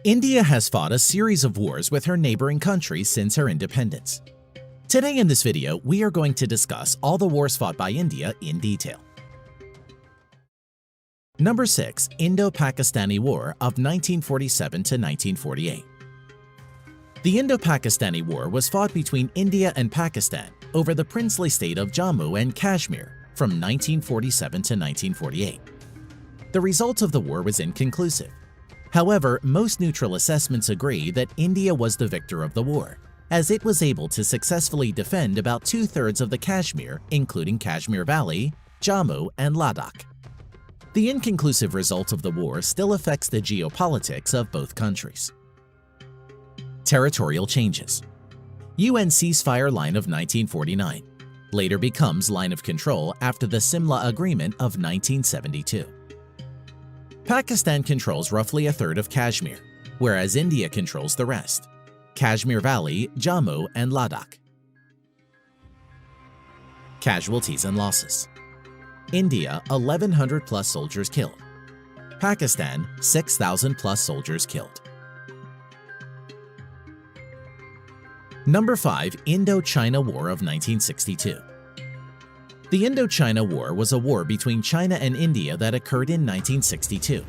India has fought a series of wars with her neighboring countries since her independence. Today in this video, we are going to discuss all the wars fought by India in detail. Number 6. Indo-Pakistani War of 1947 to 1948. The Indo-Pakistani War was fought between India and Pakistan over the princely state of Jammu and Kashmir from 1947 to 1948. The result of the war was inconclusive. However, most neutral assessments agree that India was the victor of the war, as it was able to successfully defend about two-thirds of the Kashmir, including Kashmir Valley, Jammu, and Ladakh. The inconclusive result of the war still affects the geopolitics of both countries. Territorial changes. UN ceasefire line of 1949 later becomes line of control after the Simla Agreement of 1972. Pakistan controls roughly a third of Kashmir, whereas India controls the rest: Kashmir Valley, Jammu, and Ladakh. Casualties and losses. India, 1,100 plus soldiers killed. Pakistan, 6,000 plus soldiers killed. Number 5. Indo-China War of 1962. The Indo-China War was a war between China and India that occurred in 1962.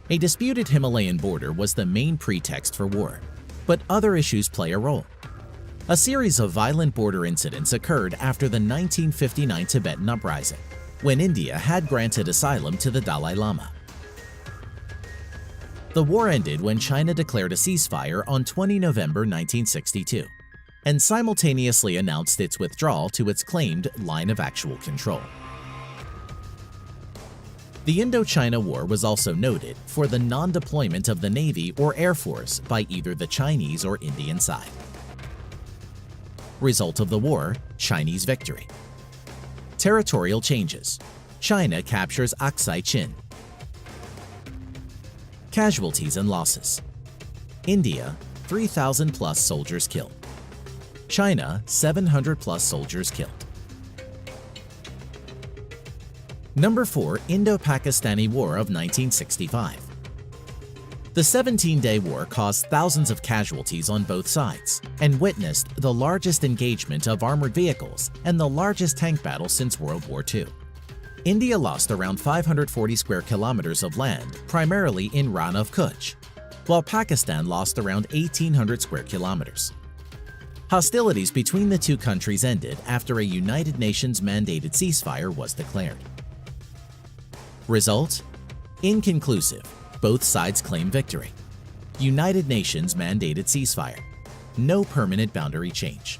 A disputed Himalayan border was the main pretext for war, but other issues play a role. A series of violent border incidents occurred after the 1959 Tibetan Uprising, when India had granted asylum to the Dalai Lama. The war ended when China declared a ceasefire on 20 November 1962 and simultaneously announced its withdrawal to its claimed line of actual control. The Indo-China War was also noted for the non-deployment of the Navy or Air Force by either the Chinese or Indian side. Result of the war: Chinese victory. Territorial changes. China captures Aksai Chin. Casualties and losses. India, 3,000 plus soldiers killed. China, 700 plus soldiers killed. Number 4. Indo-Pakistani War of 1965. The 17-day war caused thousands of casualties on both sides and witnessed the largest engagement of armored vehicles and the largest tank battle since World War II. India lost around 540 square kilometers of land, primarily in Rann of Kutch, while Pakistan lost around 1,800 square kilometers. Hostilities between the two countries ended after a United Nations-mandated ceasefire was declared. Result: inconclusive. Both sides claim victory. United Nations mandated ceasefire. No permanent boundary change.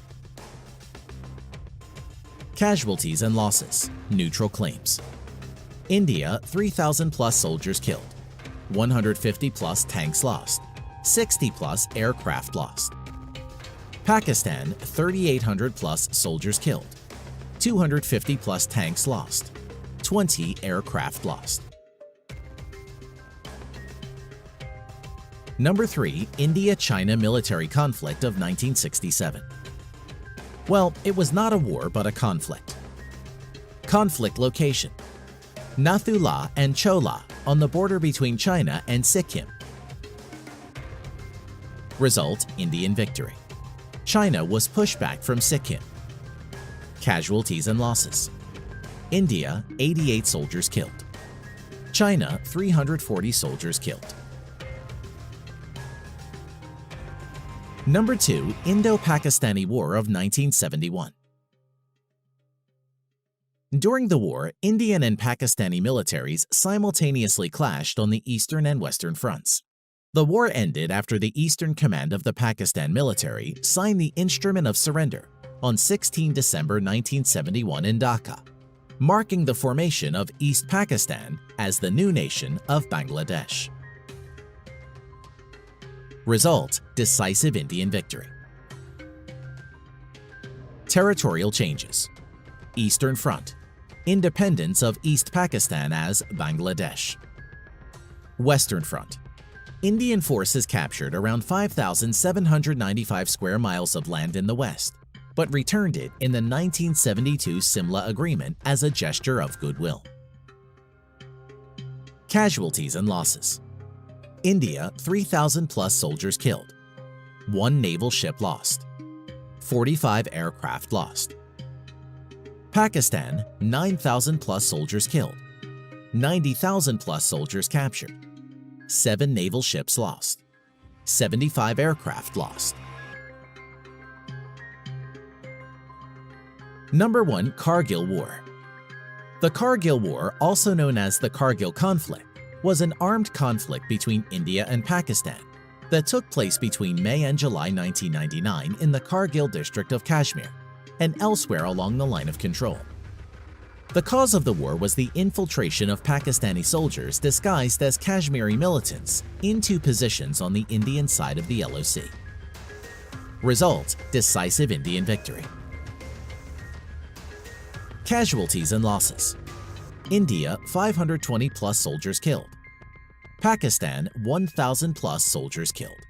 Casualties and losses. Neutral claims. India, 3,000 plus soldiers killed. 150 plus tanks lost. 60 plus aircraft lost. Pakistan, 3,800 plus soldiers killed. 250 plus tanks lost. 20 aircraft lost. Number 3. India-China Military Conflict of 1967. Well, it was not a war but a conflict. Conflict location: Nathula and Chola on the border between China and Sikkim. Result: Indian victory. China was pushed back from Sikkim. Casualties and losses. India, 88 soldiers killed. China, 340 soldiers killed. Number 2. Indo-Pakistani War of 1971. During the war, Indian and Pakistani militaries simultaneously clashed on the eastern and western fronts. The war ended after the Eastern Command of the Pakistan military signed the Instrument of Surrender on 16 December 1971 in Dhaka, marking the formation of East Pakistan as the new nation of Bangladesh. Result: decisive Indian victory. Territorial changes. Eastern Front: independence of East Pakistan as Bangladesh. Western Front: Indian forces captured around 5,795 square miles of land in the west, but returned it in the 1972 Simla Agreement as a gesture of goodwill. Casualties and losses. India, 3,000 plus soldiers killed. 1 naval ship lost. 45 aircraft lost. Pakistan, 9,000 plus soldiers killed. 90,000 plus soldiers captured. 7 naval ships lost. 75 aircraft lost. Number 1. Kargil War. The Kargil War, also known as the Kargil Conflict, was an armed conflict between India and Pakistan that took place between May and July 1999 in the Kargil district of Kashmir and elsewhere along the line of control. The cause of the war was the infiltration of Pakistani soldiers disguised as Kashmiri militants into positions on the Indian side of the LOC. Result: decisive Indian victory. Casualties and losses. India, 520 plus soldiers killed. Pakistan, 1,000 plus soldiers killed.